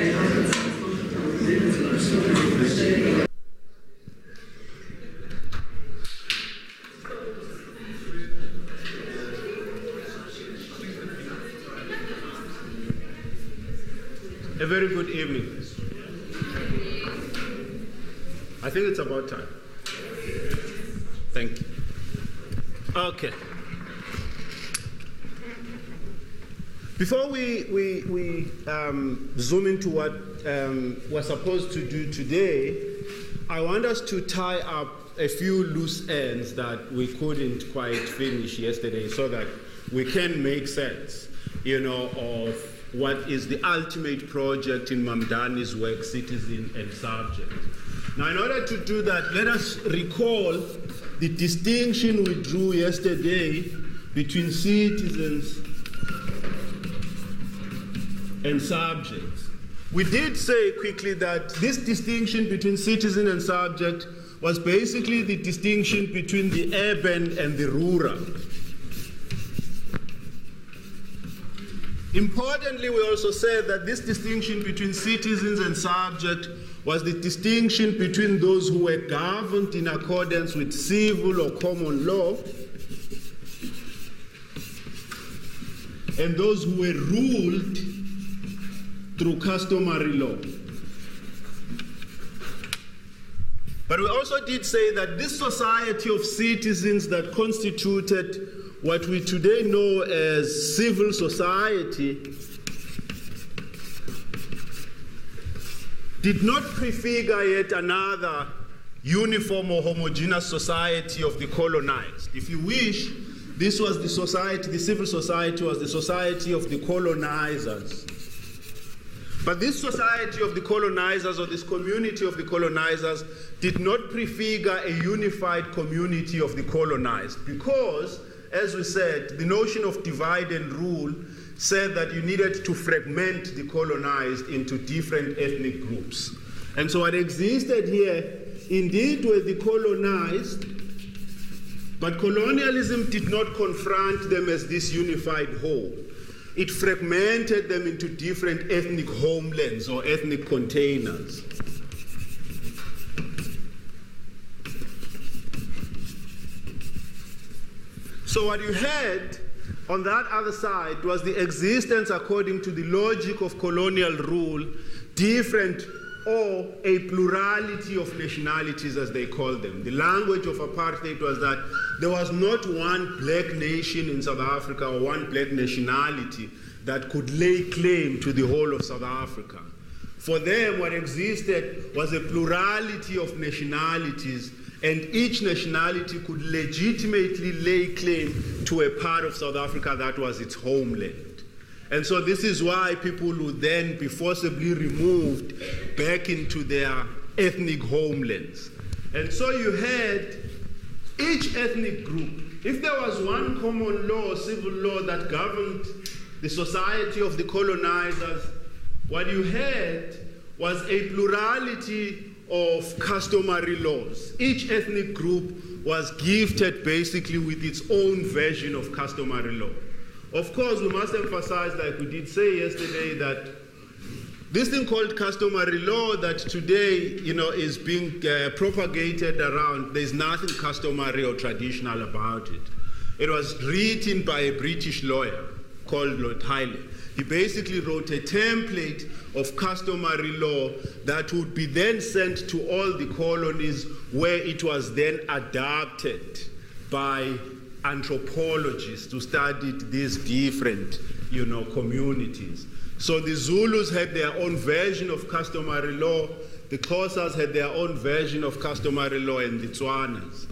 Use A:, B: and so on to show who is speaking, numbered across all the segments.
A: A very good evening. I think it's about time. Thank you. Okay. Before we zoom into what we're supposed to do today, I want us to tie up a few loose ends that we couldn't quite finish yesterday so that we can make sense, of what is the ultimate project in Mamdani's work, Citizen and Subject. Now, in order to do that, let us recall the distinction we drew yesterday between citizens and subjects. We did say quickly that this distinction between citizen and subject was basically the distinction between the urban and the rural. Importantly, we also said that this distinction between citizens and subject was the distinction between those who were governed in accordance with civil or common law and those who were ruled through customary law. But we also did say that this society of citizens that constituted what we today know as civil society did not prefigure yet another uniform or homogeneous society of the colonized. If you wish, this was the society, the civil society was the society of the colonizers. But this society of the colonizers, or this community of the colonizers, did not prefigure a unified community of the colonized, because, as we said, the notion of divide and rule said that you needed to fragment the colonized into different ethnic groups. And so what existed here indeed were the colonized, but colonialism did not confront them as this unified whole. It fragmented them into different ethnic homelands or ethnic containers. So what you had on that other side was the existence, according to the logic of colonial rule, different or a plurality of nationalities, as they call them. The language of apartheid was that there was not one black nation in South Africa or one black nationality that could lay claim to the whole of South Africa. For them, what existed was a plurality of nationalities, and each nationality could legitimately lay claim to a part of South Africa that was its homeland. And so this is why people would then be forcibly removed back into their ethnic homelands. And so you had each ethnic group. If there was one common law, civil law, that governed the society of the colonizers, what you had was a plurality of customary laws. Each ethnic group was gifted basically with its own version of customary law. Of course, we must emphasize, like we did say yesterday, that this thing called customary law that today, is being propagated around, there's nothing customary or traditional about it. It was written by a British lawyer called Lord Haile. He basically wrote a template of customary law that would be then sent to all the colonies, where it was then adapted by anthropologists to study these different, communities. So the Zulus had their own version of customary law, the Xhosas had their own version of customary law, and the Tswanas.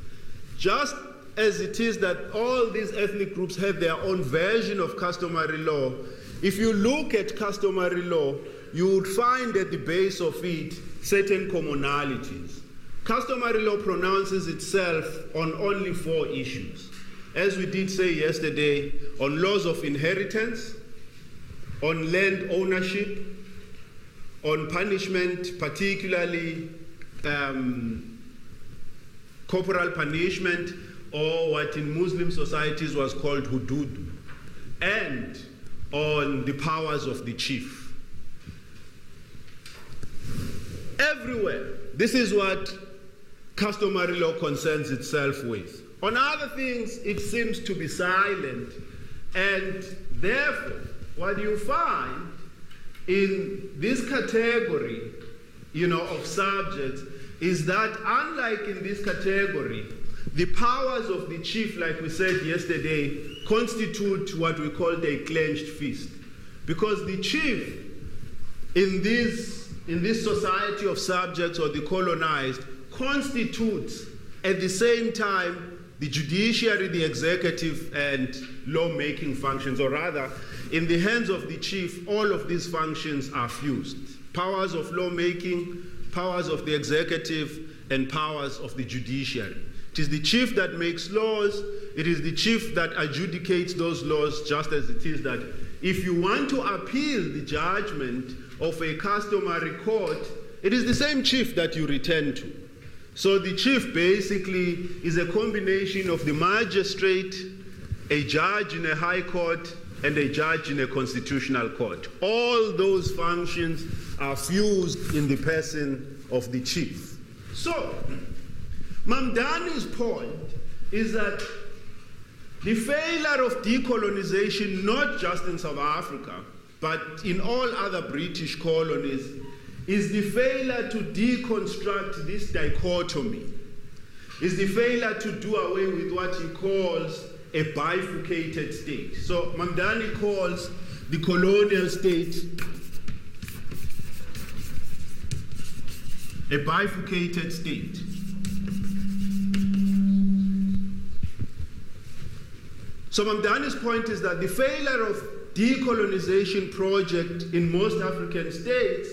A: Just as it is that all these ethnic groups have their own version of customary law, if you look at customary law, you would find at the base of it certain commonalities. Customary law pronounces itself on only 4 issues. As we did say yesterday, on laws of inheritance, on land ownership, on punishment, particularly corporal punishment, or what in Muslim societies was called hudud, and on the powers of the chief. everywhere. This is what customary law concerns itself with. On other things, it seems to be silent, and therefore, what you find in this category, of subjects, is that unlike in this category, the powers of the chief, like we said yesterday, constitute what we call a clenched fist. Because the chief in this society of subjects or the colonized constitutes at the same time the judiciary, the executive, and lawmaking functions, or rather, in the hands of the chief, all of these functions are fused. Powers of lawmaking, powers of the executive, and powers of the judiciary. It is the chief that makes laws. It is the chief that adjudicates those laws, just as it is that if you want to appeal the judgment of a customary court, it is the same chief that you return to. So the chief basically is a combination of the magistrate, a judge in a high court, and a judge in a constitutional court. All those functions are fused in the person of the chief. So, Mamdani's point is that the failure of decolonization, not just in South Africa, but in all other British colonies, is the failure to deconstruct this dichotomy, is the failure to do away with what he calls a bifurcated state. So Mamdani calls the colonial state a bifurcated state. So Mamdani's point is that the failure of decolonization project in most African states,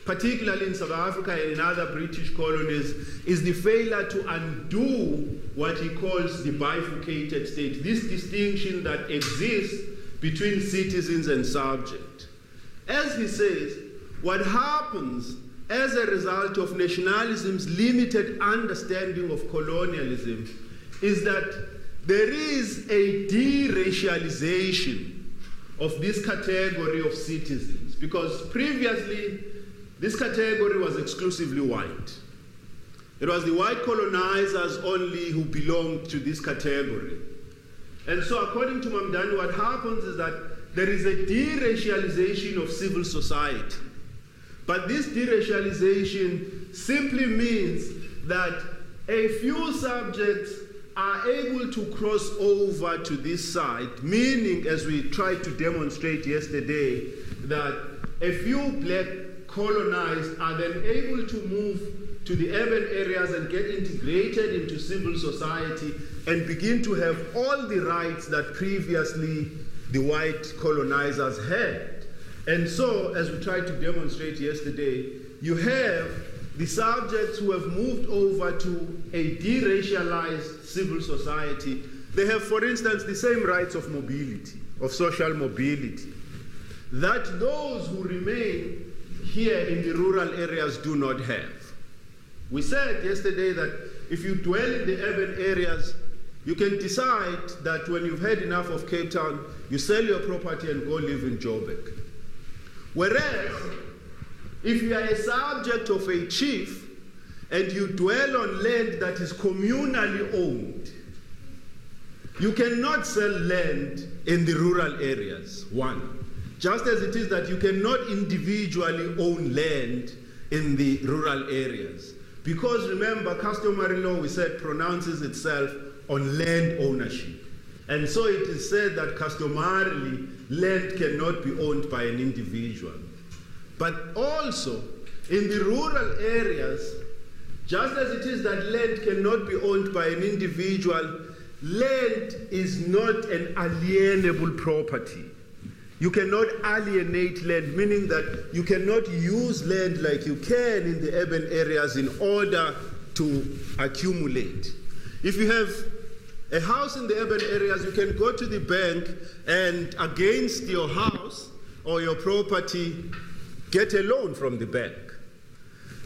A: particularly in South Africa and in other British colonies, is the failure to undo what he calls the bifurcated state, this distinction that exists between citizens and subject. As he says, what happens as a result of nationalism's limited understanding of colonialism is that there is a deracialization of this category of citizens, because previously this category was exclusively white. It was the white colonizers only who belonged to this category. And so according to Mamdani, what happens is that there is a deracialization of civil society. But this deracialization simply means that a few subjects are able to cross over to this side, meaning, as we tried to demonstrate yesterday, that a few black colonized are then able to move to the urban areas and get integrated into civil society and begin to have all the rights that previously the white colonizers had. And so, as we tried to demonstrate yesterday, you have the subjects who have moved over to a deracialized civil society. They have, for instance, the same rights of mobility, of social mobility, that those who remain here in the rural areas do not have. We said yesterday that if you dwell in the urban areas, you can decide that when you've had enough of Cape Town, you sell your property and go live in Joburg. Whereas, if you are a subject of a chief and you dwell on land that is communally owned, you cannot sell land in the rural areas, one. Just as it is that you cannot individually own land in the rural areas. Because remember, customary law, we said, pronounces itself on land ownership. And so it is said that customarily, land cannot be owned by an individual. But also, in the rural areas, just as it is that land cannot be owned by an individual, land is not an alienable property. You cannot alienate land, meaning that you cannot use land like you can in the urban areas in order to accumulate. If you have a house in the urban areas, you can go to the bank and against your house or your property, get a loan from the bank.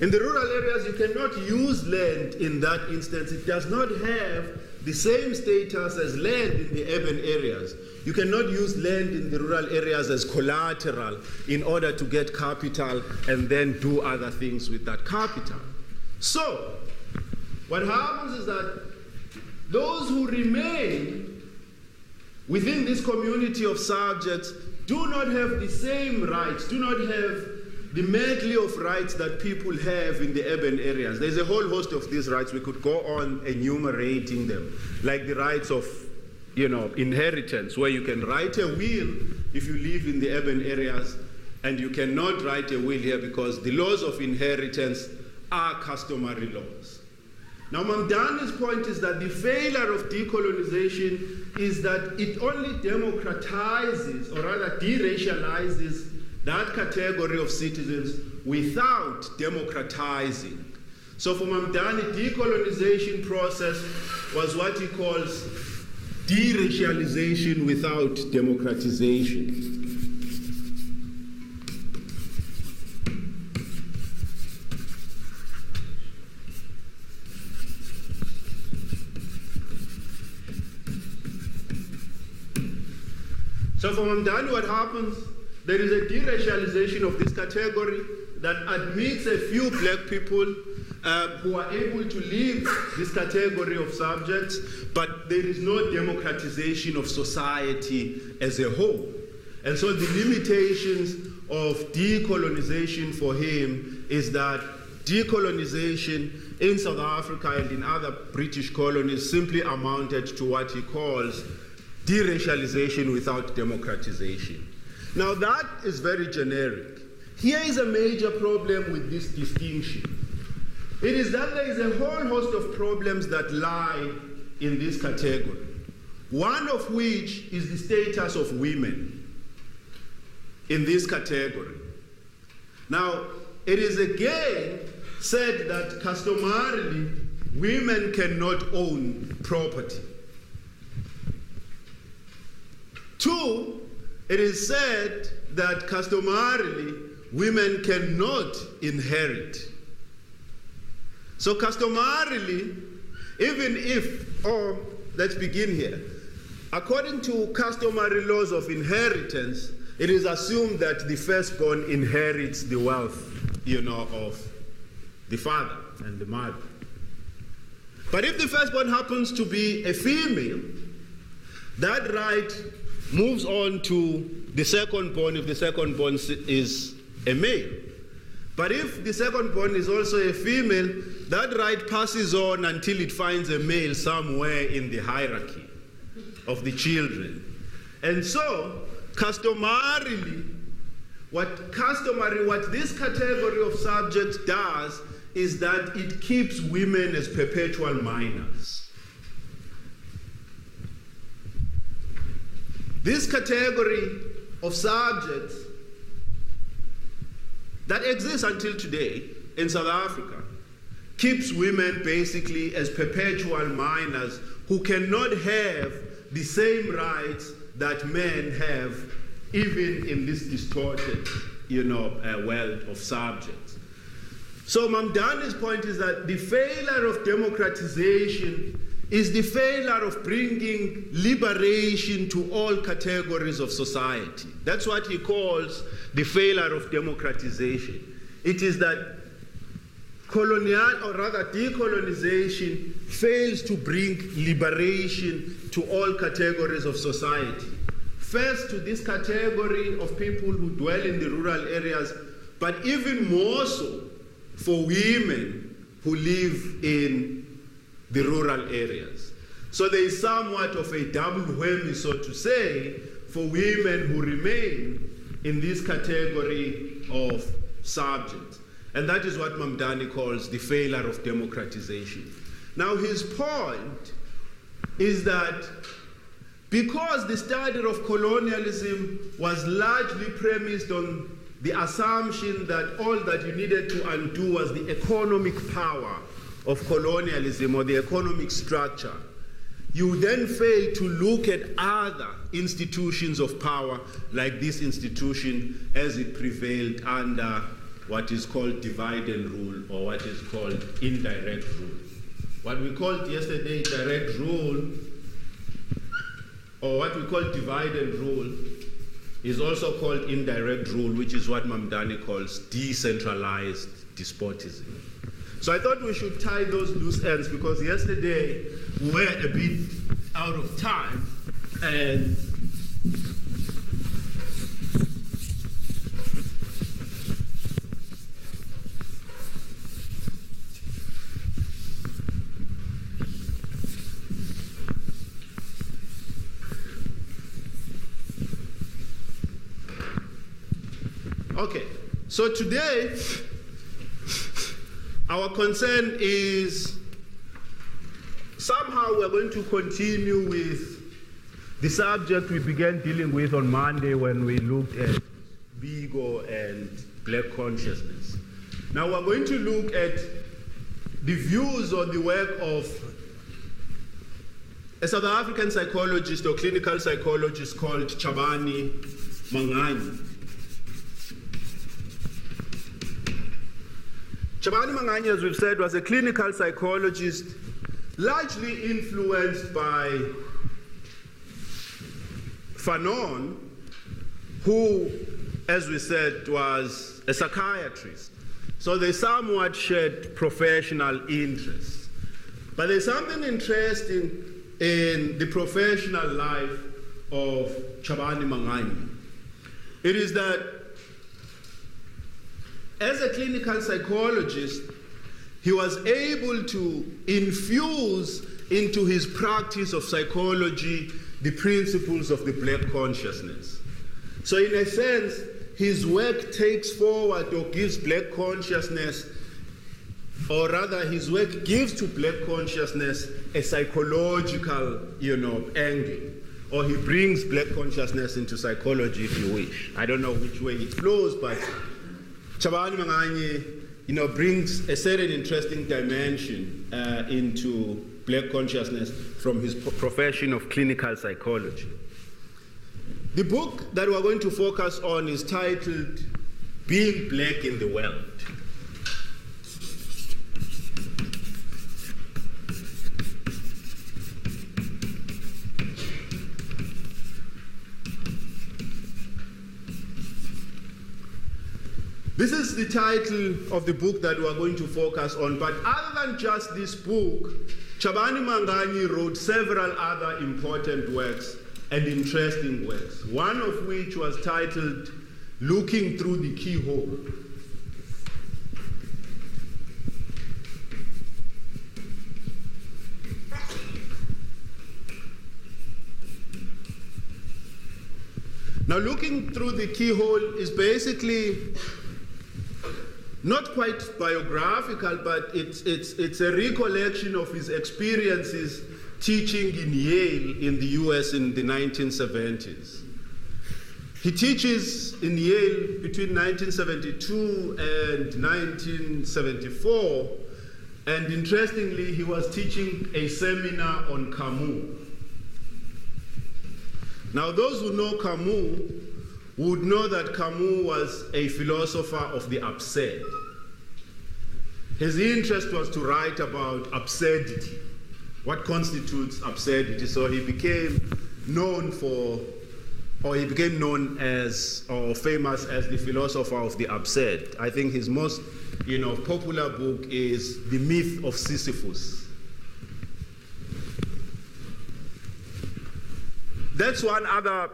A: In the rural areas, you cannot use land in that instance. It does not have the same status as land in the urban areas. You cannot use land in the rural areas as collateral in order to get capital and then do other things with that capital. So, what happens is that those who remain within this community of subjects do not have the same rights, do not have the medley of rights that people have in the urban areas. There's a whole host of these rights. We could go on enumerating them, like the rights of, inheritance, where you can write a will if you live in the urban areas, and you cannot write a will here because the laws of inheritance are customary laws. Now, Mamdani's point is that the failure of decolonization is that it only democratizes, or rather deracializes, that category of citizens without democratizing. So for Mamdani, decolonization process was what he calls deracialization without democratization. So for Mamdani, what happens? There is a deracialization of this category that admits a few black people who are able to leave this category of subjects, but there is no democratization of society as a whole. And so the limitations of decolonization for him is that decolonization in South Africa and in other British colonies simply amounted to what he calls deracialization without democratization. Now that is very generic. Here is a major problem with this distinction. It is that there is a whole host of problems that lie in this category. One of which is the status of women in this category. Now, it is again said that customarily women cannot own property. Two, it is said that customarily women cannot inherit. So customarily, even if, or let's begin here, according to customary laws of inheritance, it is assumed that the firstborn inherits the wealth, of the father and the mother. But if the firstborn happens to be a female, that right moves on to the secondborn if the secondborn is a male. But if the secondborn is also a female, that right passes on until it finds a male somewhere in the hierarchy of the children. And so, customarily, what this category of subjects does is that it keeps women as perpetual minors. This category of subjects that exists until today in South Africa keeps women basically as perpetual minors who cannot have the same rights that men have, even in this distorted, world of subjects. So Mamdani's point is that the failure of democratization is the failure of bringing liberation to all categories of society. That's what he calls the failure of democratization. It is that colonial, or rather decolonization, fails to bring liberation to all categories of society. First, to this category of people who dwell in the rural areas, but even more so for women who live in the rural areas. So there is somewhat of a double whammy, so to say, for women who remain in this category of subjects. And that is what Mamdani calls the failure of democratization. Now his point is that because the study of colonialism was largely premised on the assumption that all that you needed to undo was the economic power of colonialism or the economic structure, you then fail to look at other institutions of power like this institution as it prevailed under what is called divide and rule, or what is called indirect rule. what we called yesterday direct rule, or what we call divide and rule, is also called indirect rule, which is what Mamdani calls decentralized despotism. So I thought we should tie those loose ends, because yesterday we were a bit out of time, and okay, so today our concern is somehow we're going to continue with the subject we began dealing with on Monday when we looked at Bigo and black consciousness. Now we're going to look at the views or the work of a South African psychologist or clinical psychologist called Chabani Manganyi. Chabani Manganyi, as we've said, was a clinical psychologist largely influenced by Fanon, who, as we said, was a psychiatrist. So they somewhat shared professional interests. But there's something interesting in the professional life of Chabani Manganyi. It is that as a clinical psychologist, he was able to infuse into his practice of psychology the principles of the black consciousness. So in a sense, his work takes forward or gives black consciousness, or rather his work gives to black consciousness a psychological, angle. Or he brings black consciousness into psychology, if you wish. I don't know which way it flows, but Chabani Manganyi, brings a certain interesting dimension into black consciousness from his profession of clinical psychology. The book that we're going to focus on is titled Being Black in the World. This is the title of the book that we are going to focus on, but other than just this book, Chabani Manganyi wrote several other important works and interesting works, one of which was titled Looking Through the Keyhole. Now, Looking Through the Keyhole is basically not quite biographical, but it's a recollection of his experiences teaching in Yale in the US in the 1970s. He teaches in Yale between 1972 and 1974, and interestingly, he was teaching a seminar on Camus. Now, those who know Camus would know that Camus was a philosopher of the absurd. His interest was to write about absurdity, what constitutes absurdity. So he became known as, or famous as, the philosopher of the absurd. I think his most, popular book is The Myth of Sisyphus. That's one other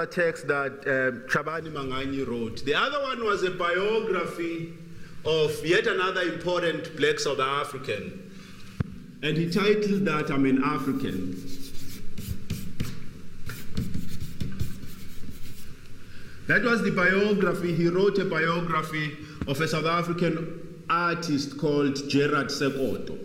A: text that Chabani Manganyi wrote. The other one was a biography of yet another important black South African, and he titled that I'm an African. That was the biography. He wrote a biography of a South African artist called Gerard Sekoto.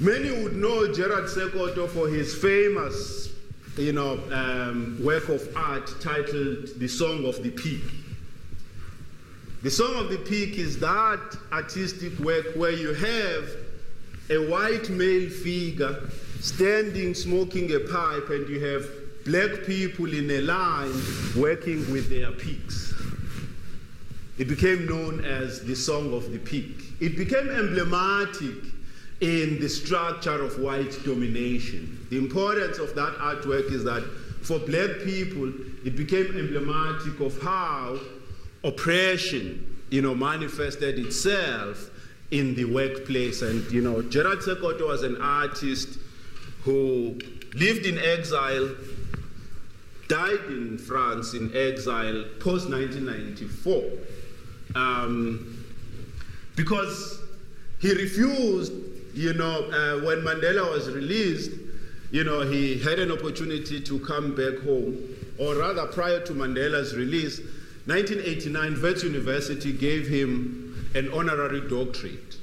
A: Many would know Gerard Sekoto for his famous, work of art titled The Song of the Pig. The Song of the Pig is that artistic work where you have a white male figure standing smoking a pipe, and you have black people in a line working with their pigs. it became known as the Song of the Pig. It became emblematic in the structure of white domination. The importance of that artwork is that for black people, it became emblematic of how oppression, manifested itself in the workplace. And, Gerard Sekoto was an artist who lived in exile, died in France in exile post-1994, because he refused, when Mandela was released, he had an opportunity to come back home, or rather prior to Mandela's release, 1989, Wits University gave him an honorary doctorate.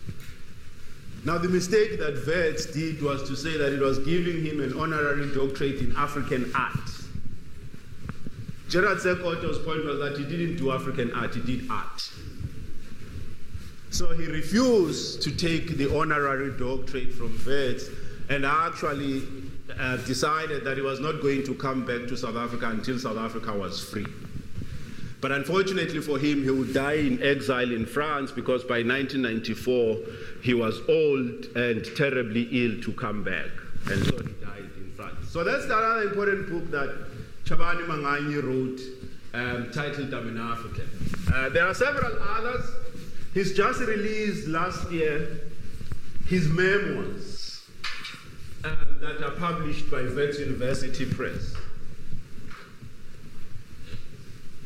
A: Now, the mistake that Wits did was to say that it was giving him an honorary doctorate in African art. Gerard Sekoto's point was that he didn't do African art, he did art. So he refused to take the honorary doctorate from Wits, and actually decided that he was not going to come back to South Africa until South Africa was free. But unfortunately for him, he would die in exile in France, because by 1994, he was old and terribly ill to come back. And so he died in France. So that's another important book that Chabani Manganyi wrote, titled I'm an African. There are several others. He's just released last year his memoirs that are published by Wits University Press.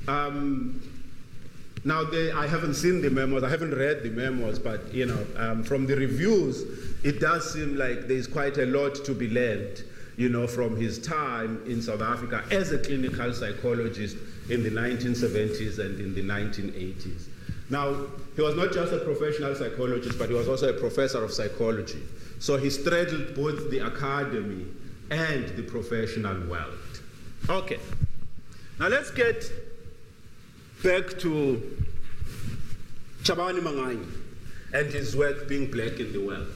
A: Now, I haven't seen the memoirs, I haven't read the memoirs, but from the reviews, it does seem like there's quite a lot to be learned, from his time in South Africa as a clinical psychologist in the 1970s and in the 1980s. Now, he was not just a professional psychologist, but he was also a professor of psychology. So he straddled both the academy and the professional world. Okay, now let's get back to Chabani Manganyi and his work being black in the world.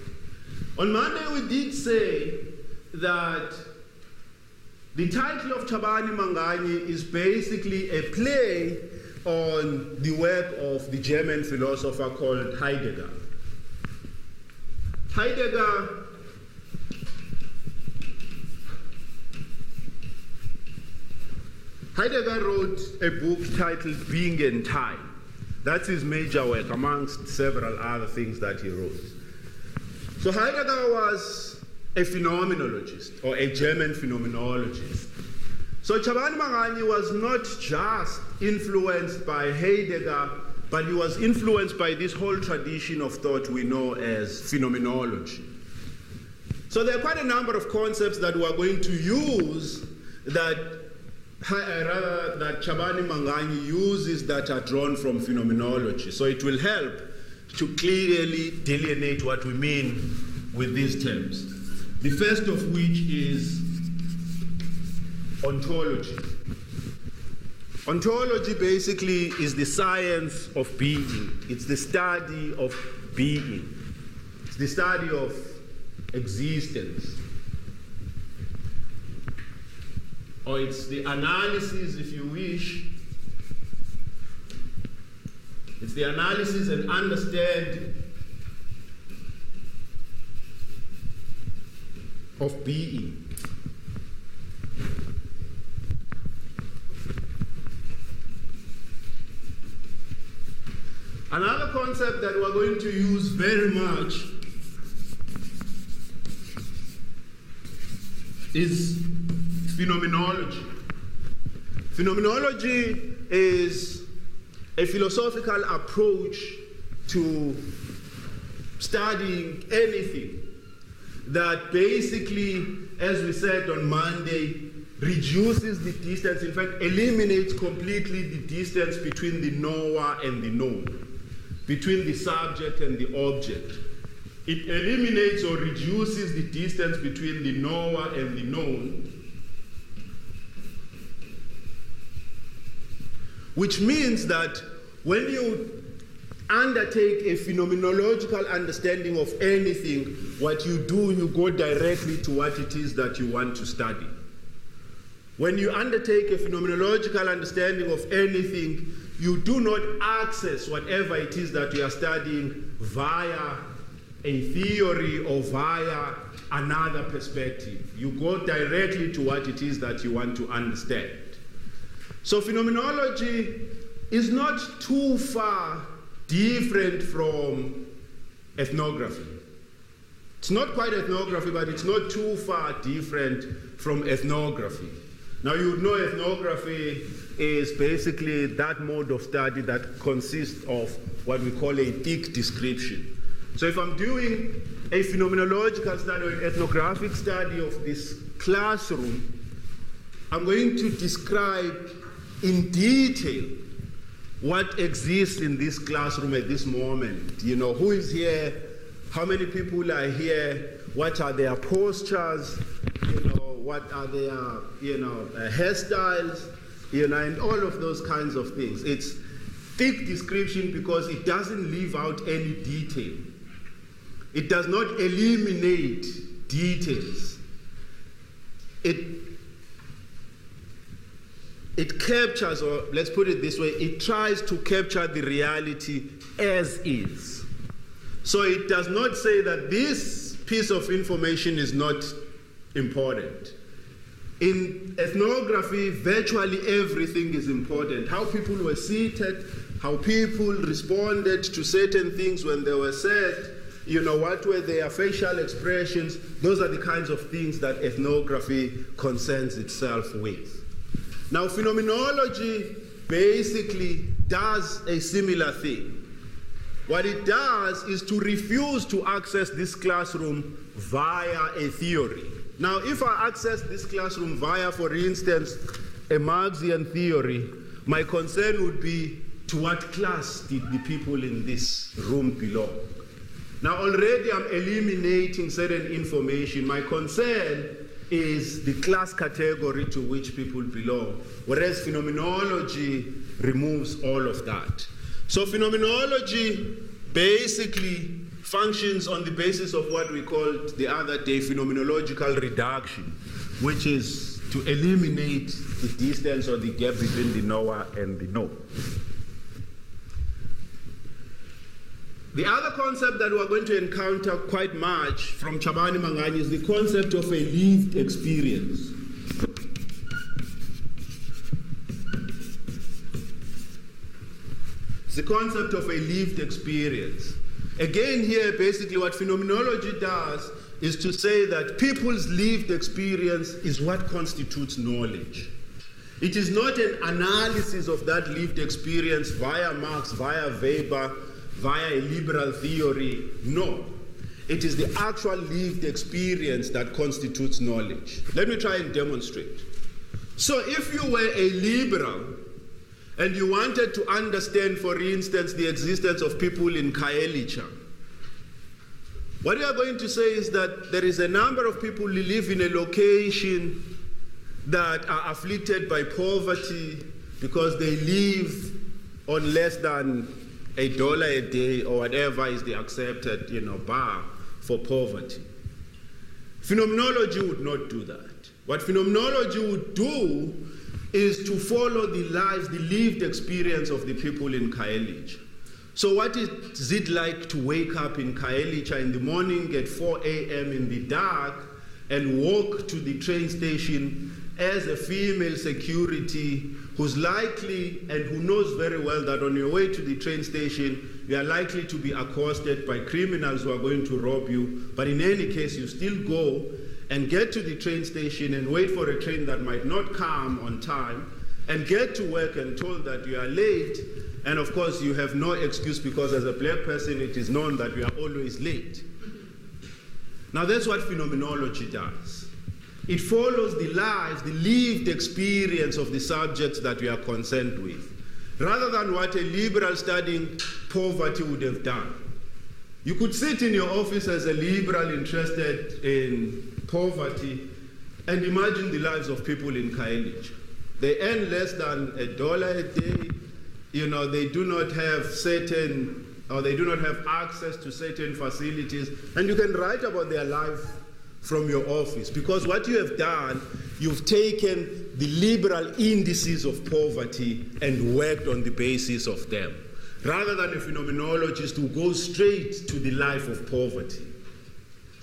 A: On Monday we did say that the title of Chabani Manganyi is basically a play on the work of the German philosopher called Heidegger. Heidegger wrote a book titled Being and Time. That's his major work, amongst several other things that he wrote. So Heidegger was a phenomenologist, or a German phenomenologist. So Chabani Manganyi was not just influenced by Heidegger, but he was influenced by this whole tradition of thought we know as phenomenology. So there are quite a number of concepts that we are going to use that Chabani Manganyi uses that are drawn from phenomenology. So it will help to clearly delineate what we mean with these terms. The first of which is ontology. Ontology basically is the science of being. It's the study of being. It's the study of existence. Or it's the analysis, if you wish. It's the analysis and understanding of being. Another concept that we're going to use very much is phenomenology. Phenomenology is a philosophical approach to studying anything that basically, as we said on Monday, reduces the distance, in fact, eliminates completely the distance between the knower and the known, between the subject and the object. It eliminates or reduces the distance between the knower and the known, which means that when you undertake a phenomenological understanding of anything, what you do, you go directly to what it is that you want to study. When you undertake a phenomenological understanding of anything, you do not access whatever it is that you are studying via a theory or via another perspective. You go directly to what it is that you want to understand. So phenomenology is not too far different from ethnography. It's not quite ethnography, but it's not too far different from ethnography. Now, you would know ethnography is basically that mode of study that consists of what we call a thick description. So if I'm doing a phenomenological study or an ethnographic study of this classroom, I'm going to describe in detail what exists in this classroom at this moment. You know, who is here, how many people are here, what are their postures, you know, what are their, hairstyles, and all of those kinds of things. It's thick description because it doesn't leave out any detail. It does not eliminate details. It captures, or let's put it this way, it tries to capture the reality as is. So it does not say that this piece of information is not important. In ethnography, virtually everything is important. How people were seated, how people responded to certain things when they were said, what were their facial expressions. Those are the kinds of things that ethnography concerns itself with. Now, phenomenology basically does a similar thing. What it does is to refuse to access this classroom via a theory. Now, if I access this classroom via, for instance, a Marxian theory, my concern would be to what class did the people in this room belong? Now, already I'm eliminating certain information. My concern is the class category to which people belong, whereas phenomenology removes all of that. So phenomenology basically functions on the basis of what we called the other day phenomenological reduction, which is to eliminate the distance or the gap between the knower and the known. The other concept that we're going to encounter quite much from Chabani Mangani is the concept of a lived experience. It's the concept of a lived experience. Again, here, basically what phenomenology does is to say that people's lived experience is what constitutes knowledge. It is not an analysis of that lived experience via Marx, via Weber, via a liberal theory. No. It is the actual lived experience that constitutes knowledge. Let me try and demonstrate. So if you were a liberal and you wanted to understand, for instance, the existence of people in Kaelicha, what you are going to say is that there is a number of people who live in a location that are afflicted by poverty because they live on less than $1 a day or whatever is the accepted, bar for poverty. Phenomenology would not do that. What phenomenology would do is to follow the lives, the lived experience of the people in Kaelicha. So what is it like to wake up in Kaelicha in the morning at 4 a.m. in the dark and walk to the train station as a female security who's likely and who knows very well that on your way to the train station, you are likely to be accosted by criminals who are going to rob you. But in any case, you still go and get to the train station and wait for a train that might not come on time and get to work and told that you are late. And of course, you have no excuse because as a black person, it is known that you are always late. Now, that's what phenomenology does. It follows the lives, the lived experience of the subjects that we are concerned with, rather than what a liberal studying poverty would have done. You could sit in your office as a liberal interested in poverty and imagine the lives of people in Kaelicha. They earn less than $1 a day. They do not have they do not have access to certain facilities, and you can write about their life from your office, because what you have done, you've taken the liberal indices of poverty and worked on the basis of them, rather than a phenomenologist who goes straight to the life of poverty.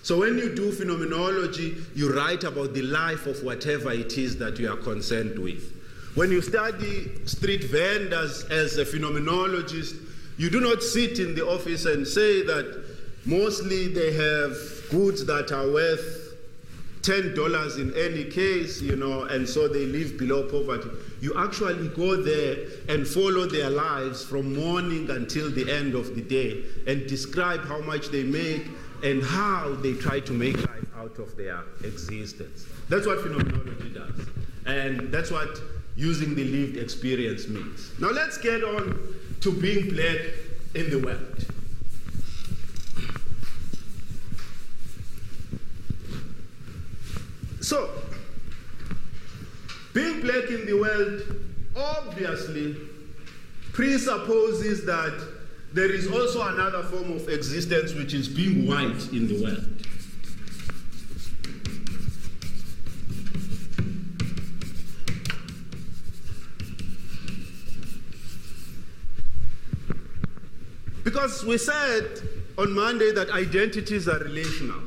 A: So when you do phenomenology, you write about the life of whatever it is that you are concerned with. When you study street vendors as a phenomenologist, you do not sit in the office and say that mostly they have goods that are worth $10 in any case, and so they live below poverty. You actually go there and follow their lives from morning until the end of the day and describe how much they make and how they try to make life out of their existence. That's what phenomenology does. And that's what using the lived experience means. Now let's get on to being black in the world. So, being black in the world obviously presupposes that there is also another form of existence, which is being white in the world. Because we said on Monday that identities are relational.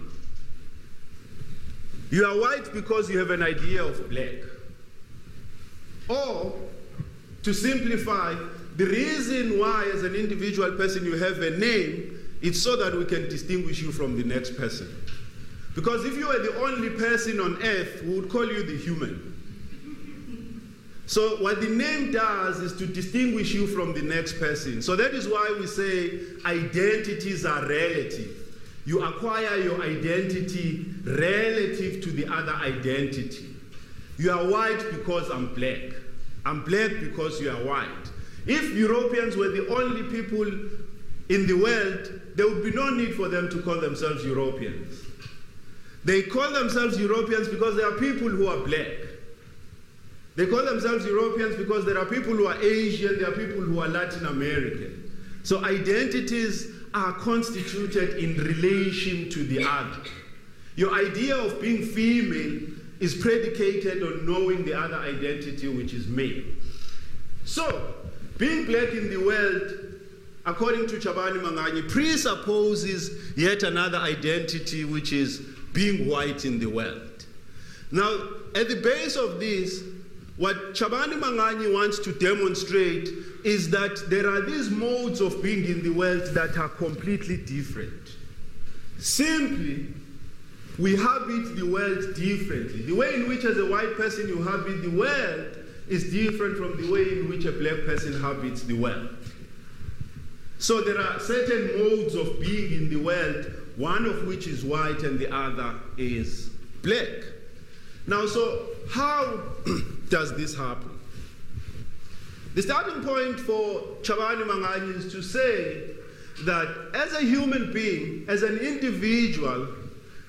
A: You are white because you have an idea of black. Or, to simplify, the reason why as an individual person you have a name is so that we can distinguish you from the next person. Because if you were the only person on earth, we would call you the human. So what the name does is to distinguish you from the next person. So that is why we say identities are relative. You acquire your identity relative to the other identity. You are white because I'm black. I'm black because you are white. If Europeans were the only people in the world, there would be no need for them to call themselves Europeans. They call themselves Europeans because there are people who are black. They call themselves Europeans because there are people who are Asian, there are people who are Latin American. So identities are constituted in relation to the other. Your idea of being female is predicated on knowing the other identity, which is male. So, being black in the world, according to Chabani Manganyi, presupposes yet another identity, which is being white in the world. Now, at the base of this, what Chabani Manganyi wants to demonstrate is that there are these modes of being in the world that are completely different. Simply, we habit the world differently. The way in which as a white person you habit the world is different from the way in which a black person habits the world. So there are certain modes of being in the world, one of which is white and the other is black. Now, so how does this happen? The starting point for Chabani Manganyi is to say that as a human being, as an individual,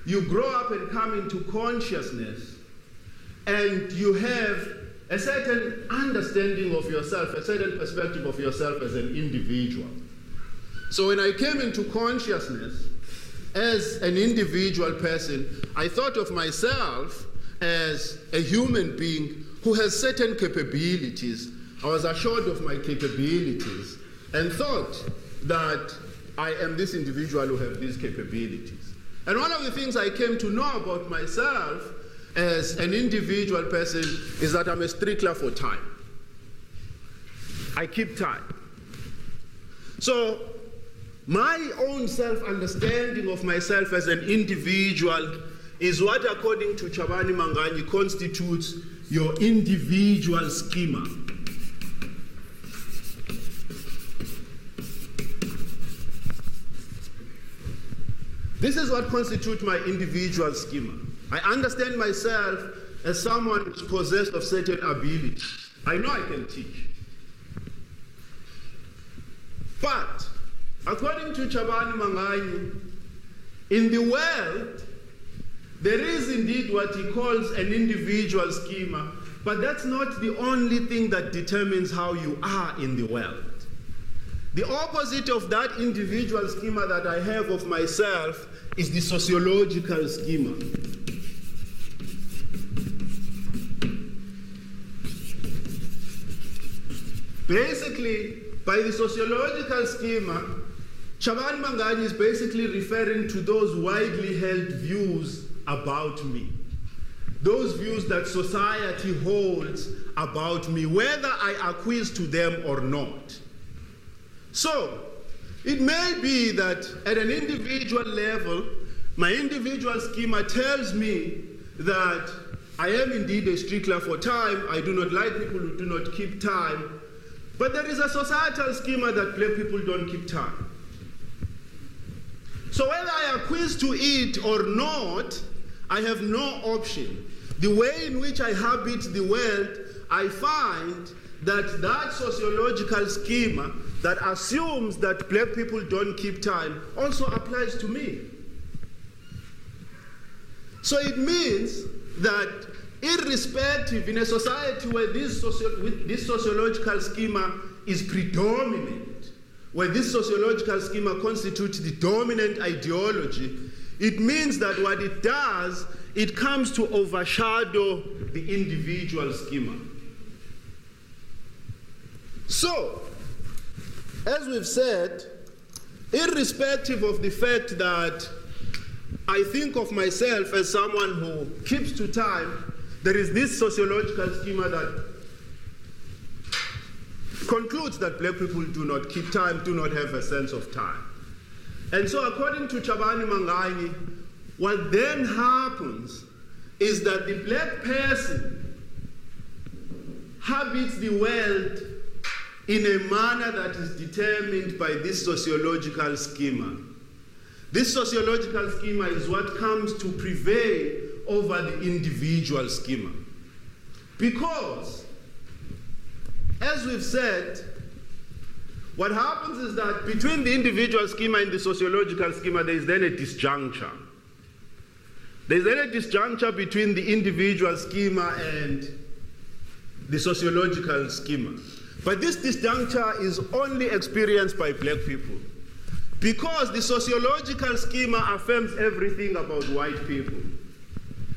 A: you grow up and come into consciousness and you have a certain understanding of yourself, a certain perspective of yourself as an individual. So when I came into consciousness as an individual person, I thought of myself as a human being who has certain capabilities. I was assured of my capabilities and thought that I am this individual who have these capabilities. And one of the things I came to know about myself as an individual person is that I'm a stickler for time. I keep time. So my own self-understanding of myself as an individual is what, according to Chabani Manganyi, constitutes your individual schema. This is what constitutes my individual schema. I understand myself as someone who's possessed of certain abilities. I know I can teach. But, according to Chabani Manganyi, in the world, there is indeed what he calls an individual schema, but that's not the only thing that determines how you are in the world. The opposite of that individual schema that I have of myself is the sociological schema. Basically, by the sociological schema, Chabani Manganyi is basically referring to those widely held views about me. Those views that society holds about me, whether I acquiesce to them or not. So, it may be that at an individual level, my individual schema tells me that I am indeed a stickler for time. I do not like people who do not keep time. But there is a societal schema that black people don't keep time. So whether I acquiesce to it or not, I have no option. The way in which I habit the world, I find that that sociological schema that assumes that black people don't keep time also applies to me. So it means that irrespective in a society where this sociological schema is predominant, where this sociological schema constitutes the dominant ideology, it means that what it does, it comes to overshadow the individual schema. So, as we've said, irrespective of the fact that I think of myself as someone who keeps to time, there is this sociological schema that concludes that black people do not keep time, do not have a sense of time. And so according to Chabani Manganyi, what then happens is that the black person habits the world in a manner that is determined by this sociological schema. This sociological schema is what comes to prevail over the individual schema. Because, as we've said, what happens is that between the individual schema and the sociological schema, there is then a disjuncture. There is then a disjuncture between the individual schema and the sociological schema. But this disjuncture is only experienced by black people, because the sociological schema affirms everything about white people.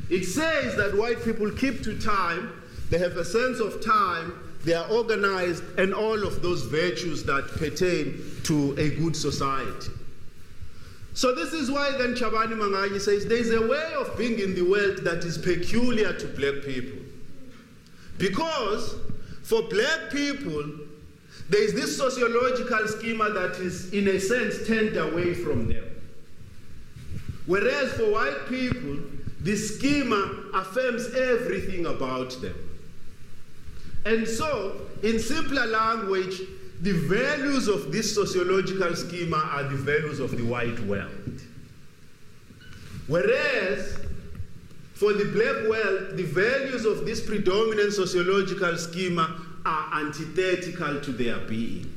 A: It says that white people keep to time, they have a sense of time, they are organized, and all of those virtues that pertain to a good society. So this is why then Chabani Manganyi says there is a way of being in the world that is peculiar to black people. Because for black people, there is this sociological schema that is, in a sense, turned away from them. Whereas for white people, the schema affirms everything about them. And so, in simpler language, the values of this sociological schema are the values of the white world. Whereas, for the black world, the values of this predominant sociological schema are antithetical to their being.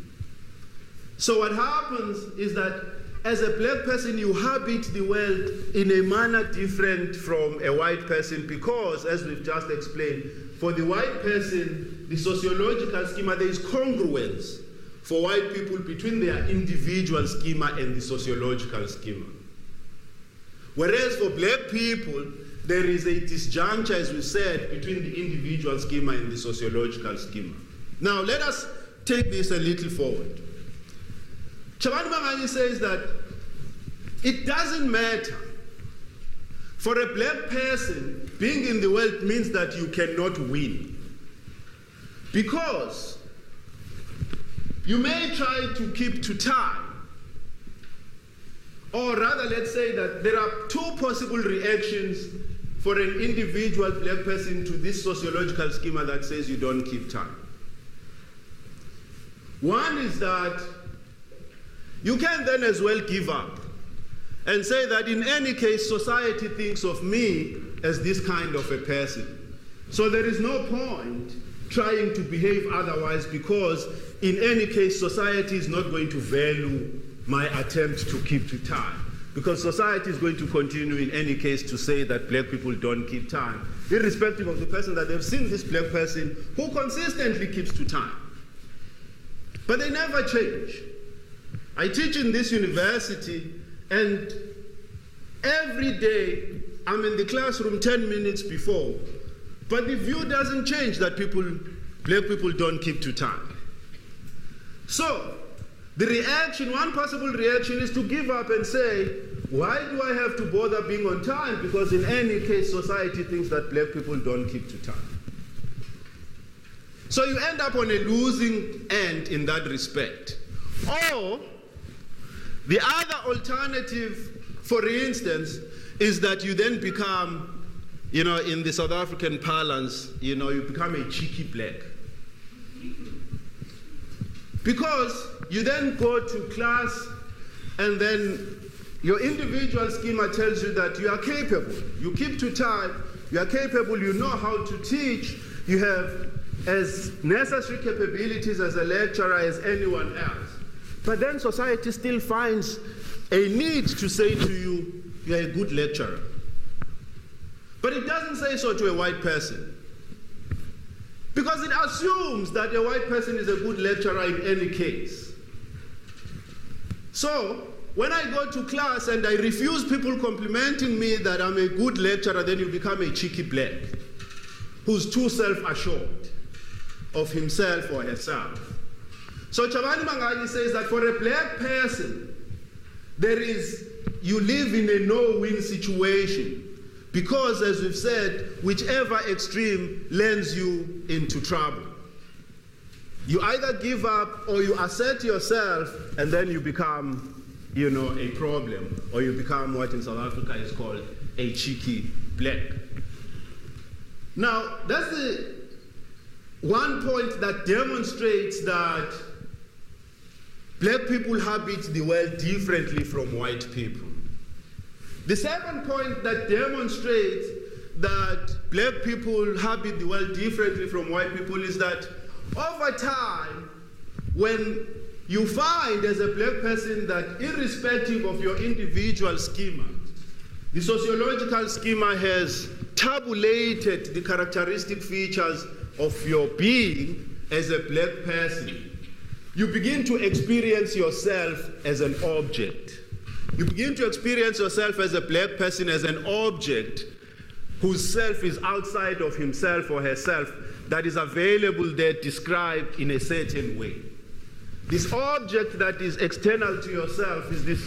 A: So what happens is that as a black person, you habit the world in a manner different from a white person, because, as we've just explained, for the white person, the sociological schema, there is congruence for white people between their individual schema and the sociological schema. Whereas for black people, there is a disjuncture, as we said, between the individual schema and the sociological schema. Now, let us take this a little forward. Chabani Manganyi says that it doesn't matter. For a black person, being in the world means that you cannot win. Because you may try to keep to time, or rather, let's say that there are two possible reactions for an individual black person to this sociological schema that says you don't keep time. One is that you can then as well give up and say that in any case, society thinks of me as this kind of a person. So there is no point trying to behave otherwise, because in any case, society is not going to value my attempt to keep to time. Because society is going to continue in any case to say that black people don't keep time, irrespective of the person that they've seen this black person who consistently keeps to time. But they never change. I teach in this university, and every day I'm in the classroom 10 minutes before, but the view doesn't change that black people don't keep to time. So, the reaction, one possible reaction is to give up and say, why do I have to bother being on time? Because in any case, society thinks that black people don't keep to time. So you end up on a losing end in that respect. Or, the other alternative, for instance, is that you then become, in the South African parlance, you become a cheeky black. Because you then go to class and then your individual schema tells you that you are capable. You keep to time, you are capable, you know how to teach, you have as necessary capabilities as a lecturer as anyone else. But then society still finds a need to say to you, you are a good lecturer. But it doesn't say so to a white person. Because it assumes that a white person is a good lecturer in any case. So, when I go to class and I refuse people complimenting me that I'm a good lecturer, then you become a cheeky black who's too self-assured of himself or herself. So Chabani Mangali says that for a black person, you live in a no-win situation. Because, as we've said, whichever extreme lands you into trouble. You either give up or you assert yourself and then you become, a problem, or you become what in South Africa is called a cheeky black. Now, that's the one point that demonstrates that black people habit the world differently from white people. The second point that demonstrates that black people habit the world differently from white people is that over time, when you find as a black person that irrespective of your individual schema, the sociological schema has tabulated the characteristic features of your being as a black person, you begin to experience yourself as an object. You begin to experience yourself as a black person as an object whose self is outside of himself or herself, that is available there described in a certain way. This object that is external to yourself is this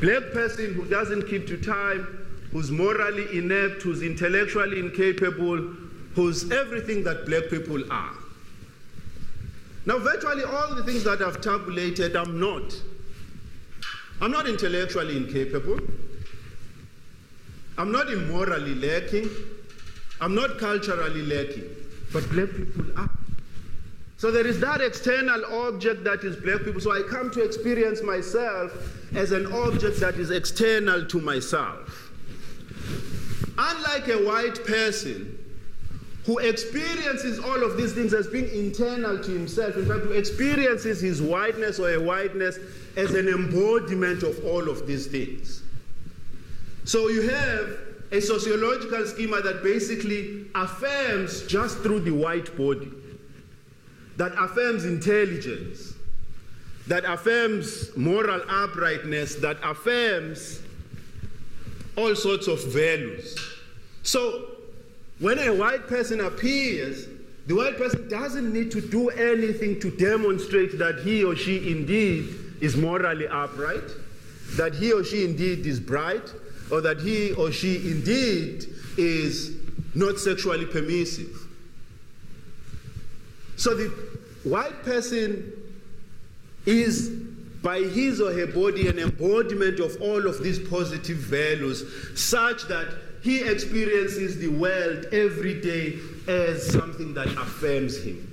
A: black person who doesn't keep to time, who's morally inept, who's intellectually incapable, who's everything that black people are. Now, virtually all the things that I've tabulated, I'm not. I'm not intellectually incapable. I'm not immorally lacking. I'm not culturally lacking. But black people are. So there is that external object that is black people. So I come to experience myself as an object that is external to myself. Unlike a white person who experiences all of these things as being internal to himself, in fact, who experiences his whiteness or a whiteness as an embodiment of all of these things. So you have a sociological schema that basically affirms just through the white body, that affirms intelligence, that affirms moral uprightness, that affirms all sorts of values. So when a white person appears, the white person doesn't need to do anything to demonstrate that he or she indeed is morally upright, that he or she indeed is bright, or that he or she indeed is not sexually permissive. So the white person is, by his or her body, an embodiment of all of these positive values, such that he experiences the world every day as something that affirms him.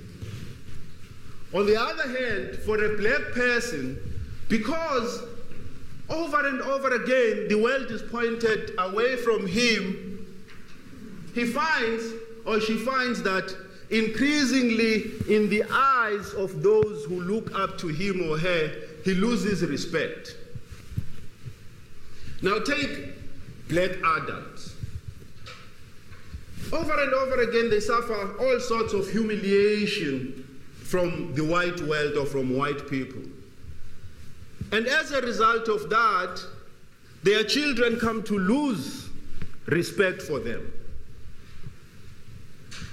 A: On the other hand, for a black person, because over and over again the world is pointed away from him, he finds or she finds that increasingly in the eyes of those who look up to him or her, he loses respect. Now take black adults. Over and over again they suffer all sorts of humiliation from the white world or from white people. And as a result of that, their children come to lose respect for them.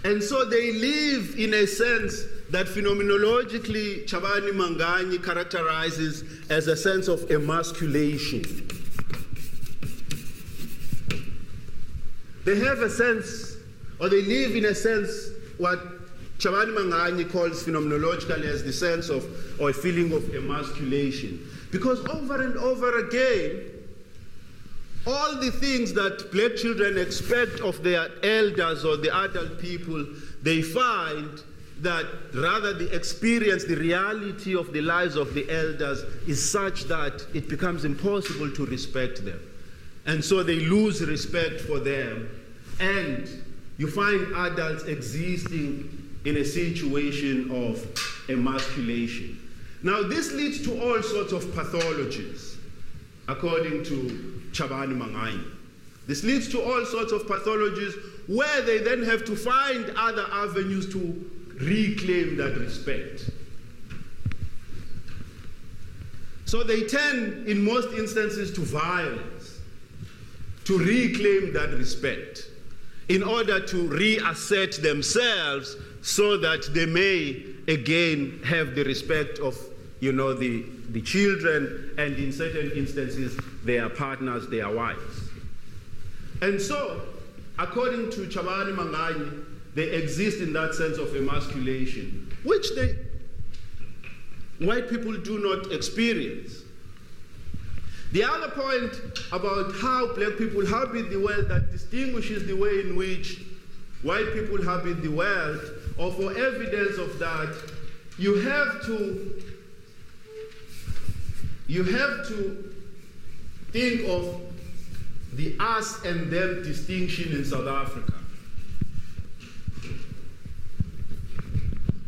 A: And so they live, in a sense, that phenomenologically Chabani Manganyi characterizes as a sense of emasculation. They have a sense, or they live in a sense, what Chabani Manganyi calls phenomenologically as the sense of, or a feeling of emasculation. Because over and over again, all the things that black children expect of their elders or the adult people, they find that rather the experience, the reality of the lives of the elders is such that it becomes impossible to respect them. And so they lose respect for them. And you find adults existing in a situation of emasculation. Now, this leads to all sorts of pathologies, according to Chabani Manganyi. This leads to all sorts of pathologies where they then have to find other avenues to reclaim that respect. So they tend, in most instances, to violence, to reclaim that respect, in order to reassert themselves so that they may again have the respect of, the children, and in certain instances, their partners, their wives. And so, according to Chabani Manganyi, they exist in that sense of emasculation, which white people do not experience. The other point about how black people habit the world that distinguishes the way in which white people habit the world, or for evidence of that, you have to think of the us and them distinction in South Africa.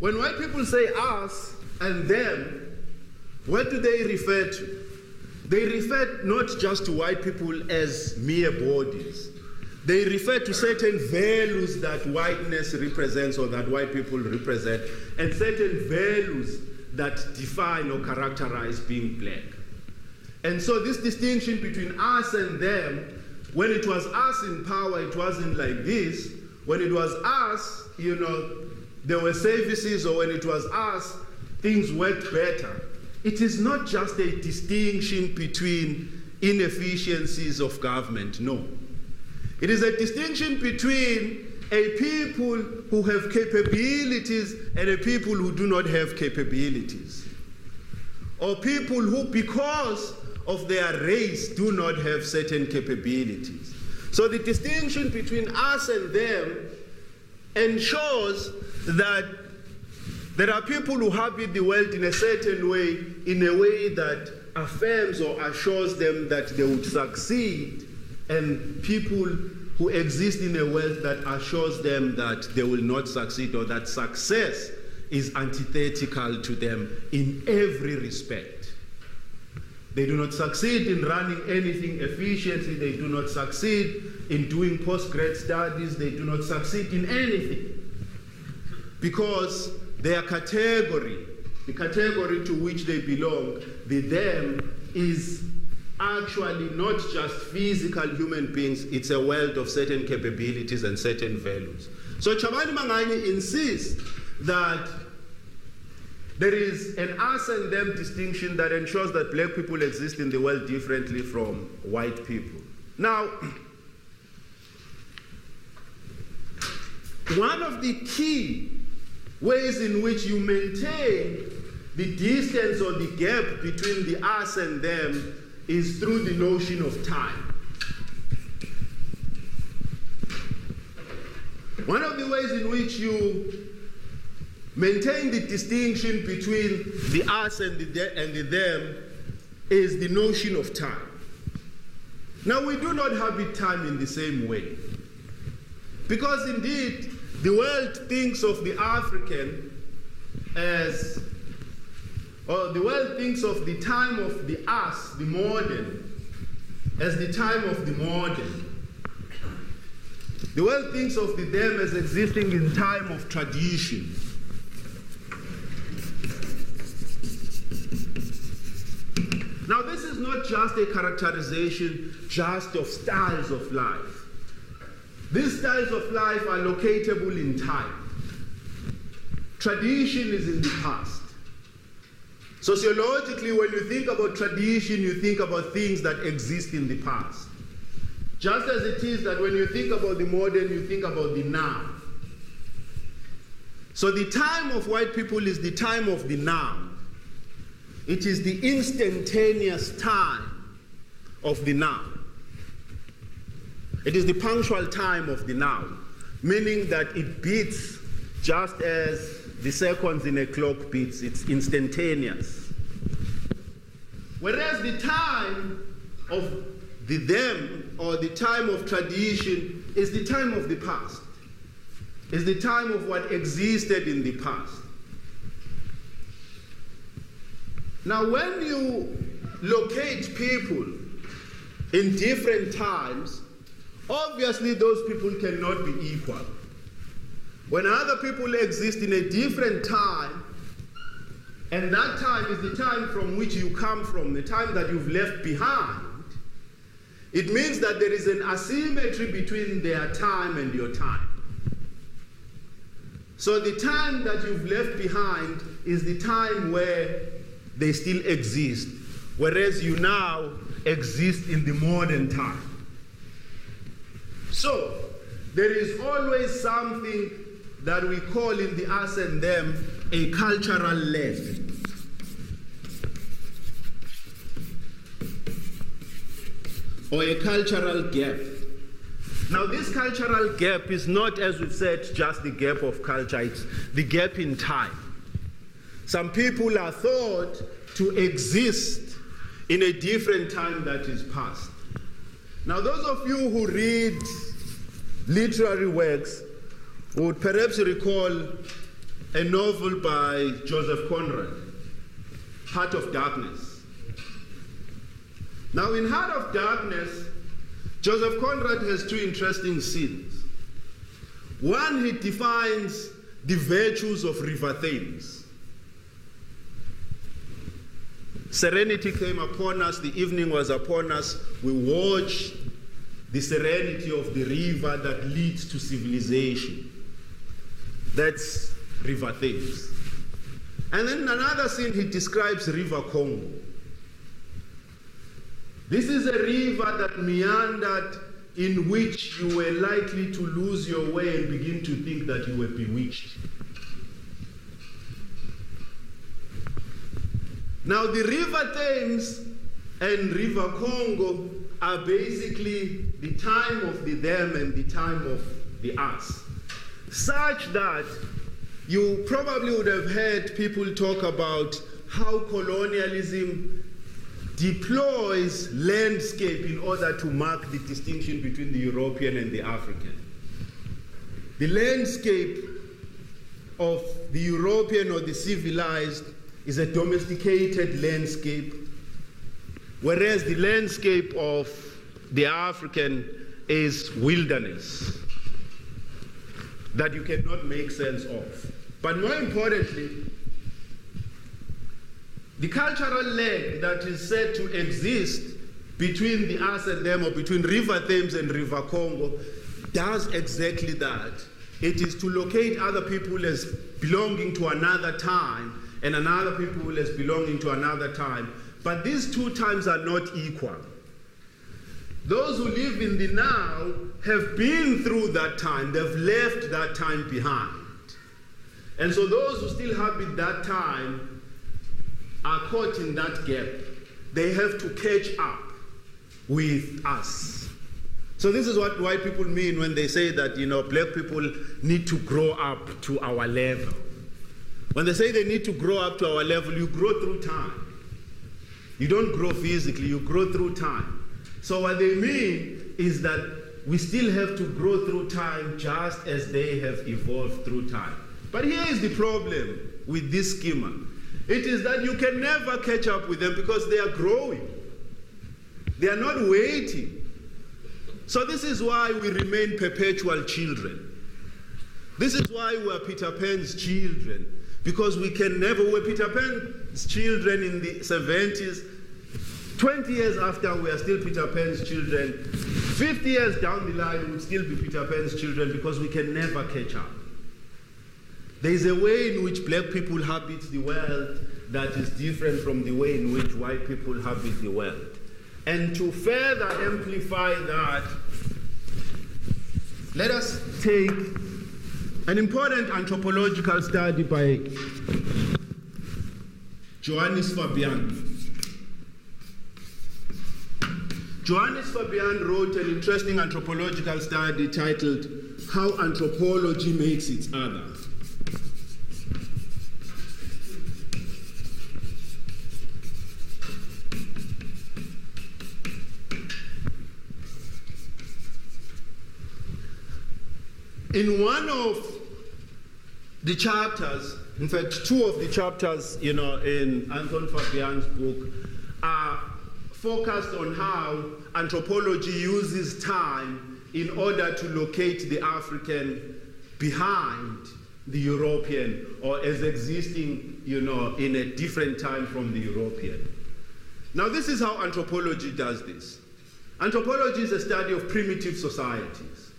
A: When white people say us and them, what do they refer to? They refer not just to white people as mere bodies. They refer to certain values that whiteness represents or that white people represent, and certain values that define or characterize being black. And so this distinction between us and them, when it was us in power, it wasn't like this. When it was us, there were services, or when it was us, things worked better. It is not just a distinction between inefficiencies of government, no. It is a distinction between a people who have capabilities and a people who do not have capabilities. Or people who, because of their race, do not have certain capabilities. So the distinction between us and them ensures that there are people who habit the world in a certain way, in a way that affirms or assures them that they would succeed, and people who exist in a world that assures them that they will not succeed, or that success is antithetical to them in every respect. They do not succeed in running anything efficiently. They do not succeed in doing post-grad studies. They do not succeed in anything, because their category, the category to which they belong, the them, is actually not just physical human beings. It's a world of certain capabilities and certain values. So Chabani Manganyi insists that there is an us and them distinction that ensures that black people exist in the world differently from white people. Now, one of the key ways in which you maintain the distance or the gap between the us and them is through the notion of time. One of the ways in which you maintain the distinction between the us and the them is the notion of time. Now, we do not habit time in the same way, because indeed the world thinks of the African as, or the world thinks of the time of the us, the modern, as the time of the modern. The world thinks of the them as existing in time of tradition. Now, this is not just a characterization just of styles of life. These styles of life are locatable in time. tradition is in the past. Sociologically, when you think about tradition, you think about things that exist in the past. Just as it is that when you think about the modern, you think about the now. So the time of white people is the time of the now. It is the instantaneous time of the now. It is the punctual time of the now, meaning that it beats just as the seconds in a clock beats. It's instantaneous. Whereas the time of the them, or the time of tradition, is the time of the past. Is the time of what existed in the past. Now, when you locate people in different times, obviously those people cannot be equal. When other people exist in a different time, and that time is the time from which you come from, the time that you've left behind, it means that there is an asymmetry between their time and your time. So the time that you've left behind is the time where they still exist, whereas you now exist in the modern time. So there is always something that we call in the us and them a cultural left. Or a cultural gap. Now this cultural gap is not, as we've said, just the gap of culture, it's the gap in time. Some people are thought to exist in a different time that is past. Now those of you who read literary works would perhaps recall a novel by Joseph Conrad, Heart of Darkness. Now in Heart of Darkness, Joseph Conrad has two interesting scenes. One, he defines the virtues of River Thames. Serenity came upon us, the evening was upon us, we watched the serenity of the river that leads to civilization. That's River Thames. And then another scene, he describes River Congo. This is a river that meandered, in which you were likely to lose your way and begin to think that you were bewitched. Now the River Thames and River Congo are basically the time of the them and the time of the us, such that you probably would have heard people talk about how colonialism deploys landscape in order to mark the distinction between the European and the African. The landscape of the European or the civilized is a domesticated landscape, whereas the landscape of the African is wilderness that you cannot make sense of. But more importantly, the cultural leg that is said to exist between the us and them, or between River Thames and River Congo, does exactly that. It is to locate other people as belonging to another time and another people as belonging to another time. But these two times are not equal. Those who live in the now have been through that time. They've left that time behind. And so those who still habit that time are caught in that gap. They have to catch up with us. So this is what white people mean when they say that, black people need to grow up to our level. When they say they need to grow up to our level, you grow through time. You don't grow physically, you grow through time. So what they mean is that we still have to grow through time just as they have evolved through time. But here is the problem with this schema. It is that you can never catch up with them because they are growing. They are not waiting. So this is why we remain perpetual children. This is why we are Peter Pan's children, because we can never, we're Peter Pan's children in the 70s. 20 years after, we are still Peter Pan's children. 50 years down the line, we'll still be Peter Pan's children because we can never catch up. there is a way in which black people habit the world that is different from the way in which white people habit the world. And to further amplify that, let us take an important anthropological study by Johannes Fabian. Johannes Fabian wrote an interesting anthropological study titled How Anthropology Makes Its Other. In one of the chapters, in fact, two of the chapters, in Anton Fabian's book are focused on how anthropology uses time in order to locate the African behind the European, or as existing, in a different time from the European. Now, this is how anthropology does this. Anthropology is a study of primitive societies.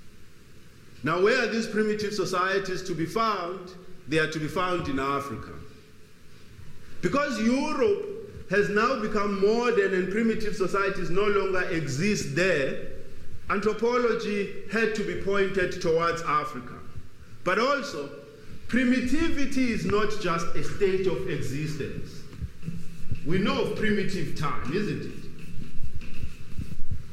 A: Now, where are these primitive societies to be found? They are to be found in Africa. Because Europe has now become modern and primitive societies no longer exist there, anthropology had to be pointed towards Africa. But also, primitivity is not just a state of existence. We know of primitive time, isn't it?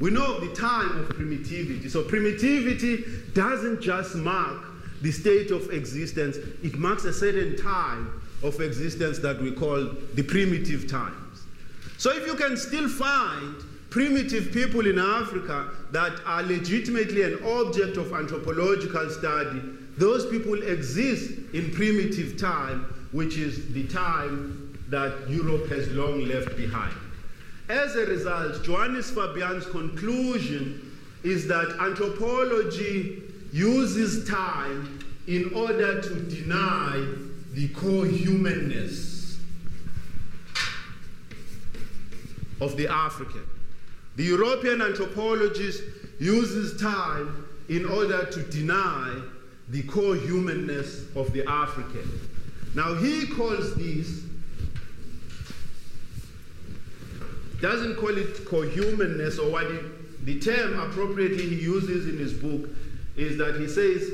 A: We know of the time of primitivity. So primitivity doesn't just mark the state of existence, it marks a certain time of existence that we call the primitive times. So if you can still find primitive people in Africa that are legitimately an object of anthropological study, those people exist in primitive time, which is the time that Europe has long left behind. As a result, Johannes Fabian's conclusion is that anthropology uses time in order to deny the co-humanness of the African. The European anthropologist uses time in order to deny the co-humanness of the African. Now he calls this, doesn't call it co-humanness, or what the term appropriately he uses in his book is that he says,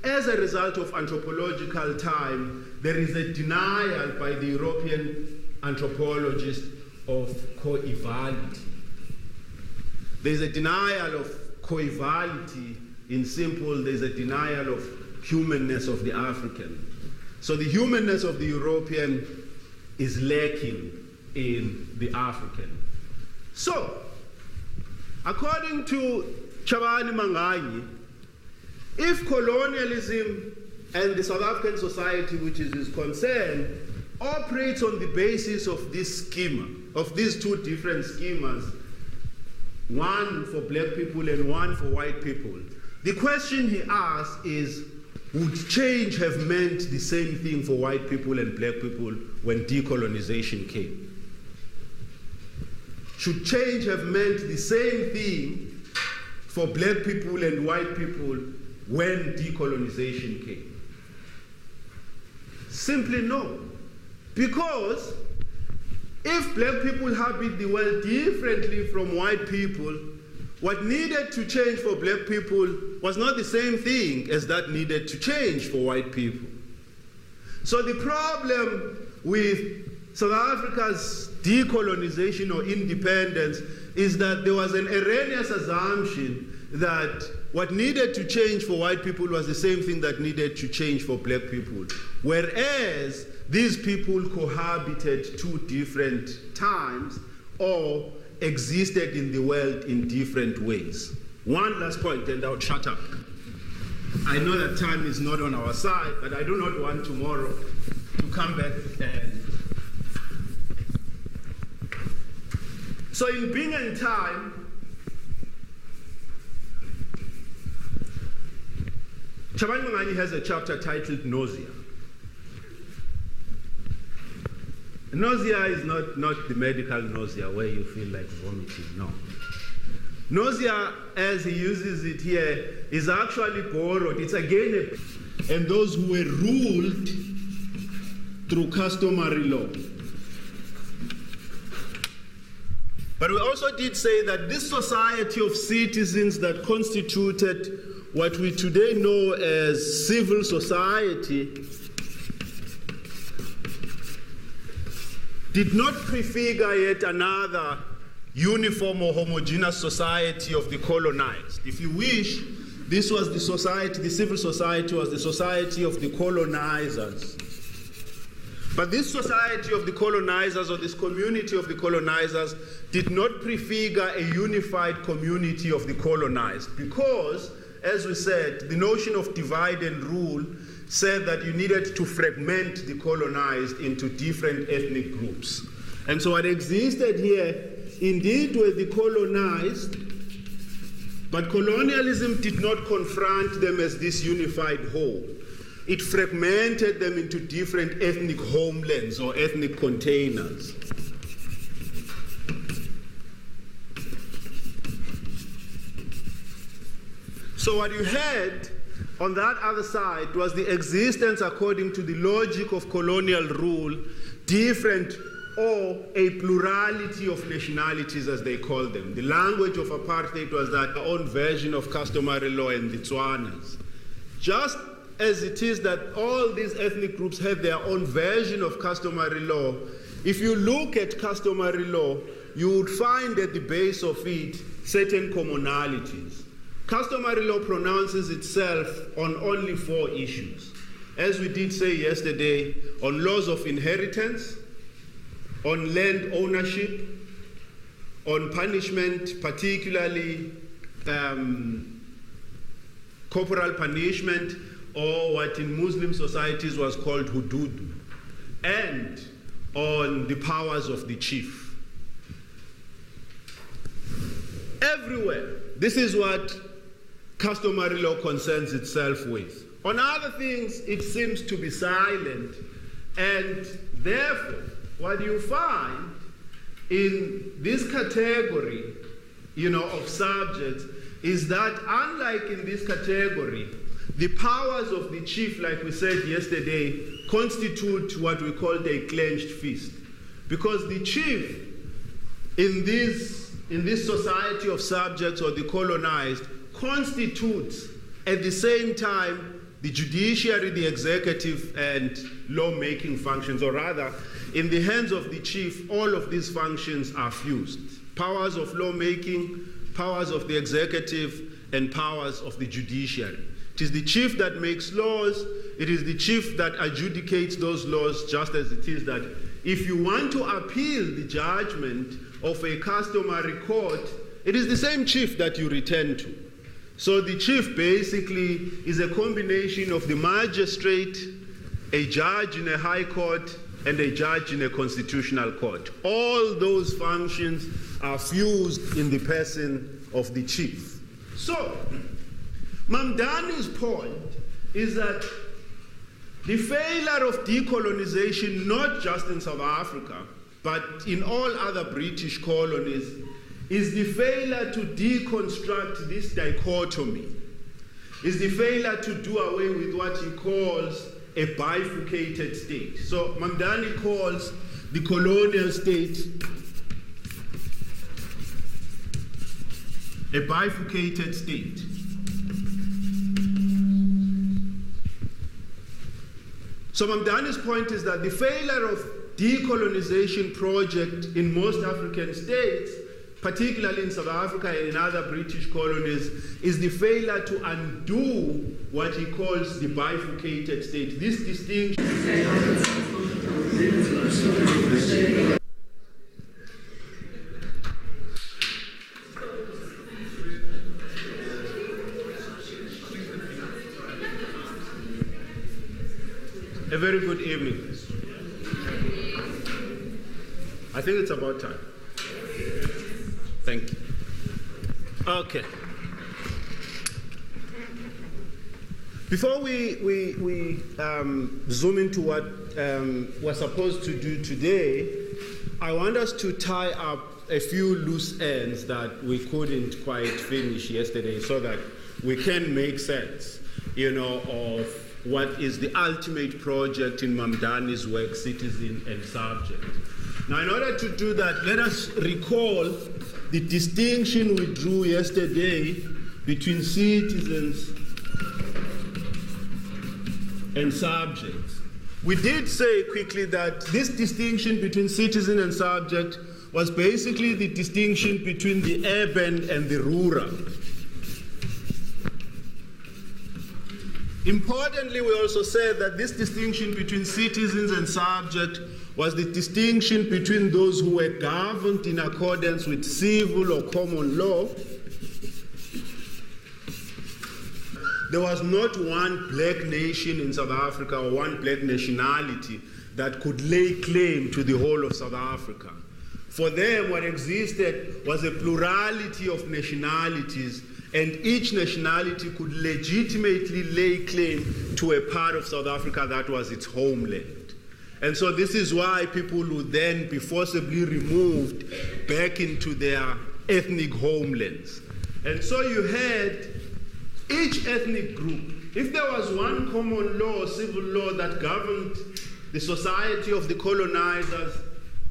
A: as a result of anthropological time, there is a denial by the European anthropologist of coevality. There is a denial of coevality. In simple, there is a denial of humanness of the African. So the humanness of the European is lacking in the African. So, according to Chabani Manganyi, if colonialism and the South African society, which is his concern, operates on the basis of this schema, of these two different schemas, one for black people and one for white people, the question he asks is, would change have meant the same thing for white people and black people when decolonization came? Should change have meant the same thing for black people and white people when decolonization came? Simply no. Because if black people habit the world differently from white people, what needed to change for black people was not the same thing as that needed to change for white people. So the problem with South Africa's decolonization or independence is that there was an erroneous assumption that what needed to change for white people was the same thing that needed to change for black people. Whereas these people cohabited two different times or existed in the world in different ways. One last point, and I'll shut up. I know that time is not on our side, but I do not want tomorrow to come back and... So in Being and Time, Chabani Manganyi has a chapter titled Nausea. Nausea is not the medical nausea where you feel like vomiting, no. Nausea, as he uses it here, is actually borrowed. It's again and those who were ruled through customary law. But we also did say that this society of citizens that constituted what we today know as civil society did not prefigure yet another uniform or homogeneous society of the colonized. If you wish, this was the society, the civil society was the society of the colonizers. But this society of the colonizers, or this community of the colonizers, did not prefigure a unified community of the colonized, because, as we said, the notion of divide and rule said that you needed to fragment the colonized into different ethnic groups. And so what existed here indeed were the colonized, but colonialism did not confront them as this unified whole. It fragmented them into different ethnic homelands or ethnic containers. So what you had on that other side was the existence, according to the logic of colonial rule, different or a plurality of nationalities, as they call them. The language of apartheid was that own version of customary law and the Tswanas. Just as it is that all these ethnic groups have their own version of customary law, if you look at customary law, you would find at the base of it certain commonalities. Customary law pronounces itself on only 4 issues. As we did say yesterday, on laws of inheritance, on land ownership, on punishment, particularly corporal punishment, or what in Muslim societies was called hudud, and on the powers of the chief. Everywhere, this is what customary law concerns itself with. On other things, it seems to be silent, and therefore, what you find in this category, of subjects is that, unlike in this category, the powers of the chief, like we said yesterday, constitute what we call a clenched fist. Because the chief in this society of subjects or the colonized constitutes at the same time the judiciary, the executive, and lawmaking functions, or rather, in the hands of the chief, all of these functions are fused. Powers of lawmaking, powers of the executive, and powers of the judiciary. It is the chief that makes laws. It is the chief that adjudicates those laws, just as it is that if you want to appeal the judgment of a customary court, it is the same chief that you return to. So the chief basically is a combination of the magistrate, a judge in a high court, and a judge in a constitutional court. All those functions are fused in the person of the chief. So, Mamdani's point is that the failure of decolonization, not just in South Africa, but in all other British colonies, is the failure to deconstruct this dichotomy, is the failure to do away with what he calls a bifurcated state. So Mamdani calls the colonial state a bifurcated state. So Mamdani's point is that the failure of decolonization project in most African states, particularly in South Africa and in other British colonies, is the failure to undo what he calls the bifurcated state. This distinction. A very good evening. I think it's about time. Thank you. Okay. Before we zoom into what we're supposed to do today, I want us to tie up a few loose ends that we couldn't quite finish yesterday so that we can make sense, of what is the ultimate project in Mamdani's work, Citizen and Subject. Now, in order to do that, let us recall the distinction we drew yesterday between citizens and subjects. We did say quickly that this distinction between citizen and subject was basically the distinction between the urban and the rural. Importantly, we also said that this distinction between citizens and subject was the distinction between those who were governed in accordance with civil or common law. There was not one black nation in South Africa or one black nationality that could lay claim to the whole of South Africa. For them, what existed was a plurality of nationalities, and each nationality could legitimately lay claim to a part of South Africa that was its homeland. And so this is why people would then be forcibly removed back into their ethnic homelands. And so you had each ethnic group, if there was one common law, civil law that governed the society of the colonizers,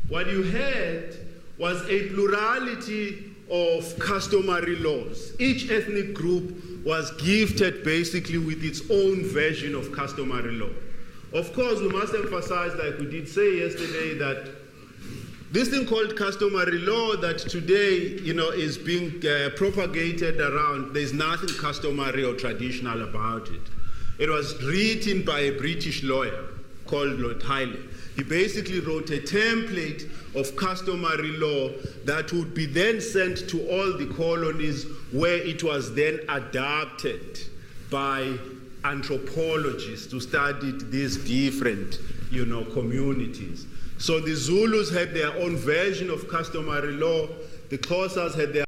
A: what you had was a plurality of customary laws. Each ethnic group was gifted basically with its own version of customary law. Of course, we must emphasize, like we did say yesterday, that this thing called customary law that today, is being propagated around, there's nothing customary or traditional about it. It was written by a British lawyer called Lord Hailey. He basically wrote a template of customary law that would be then sent to all the colonies, where it was then adapted by anthropologists who studied these different, communities. So the Zulus had their own version of customary law, the Xhosas had their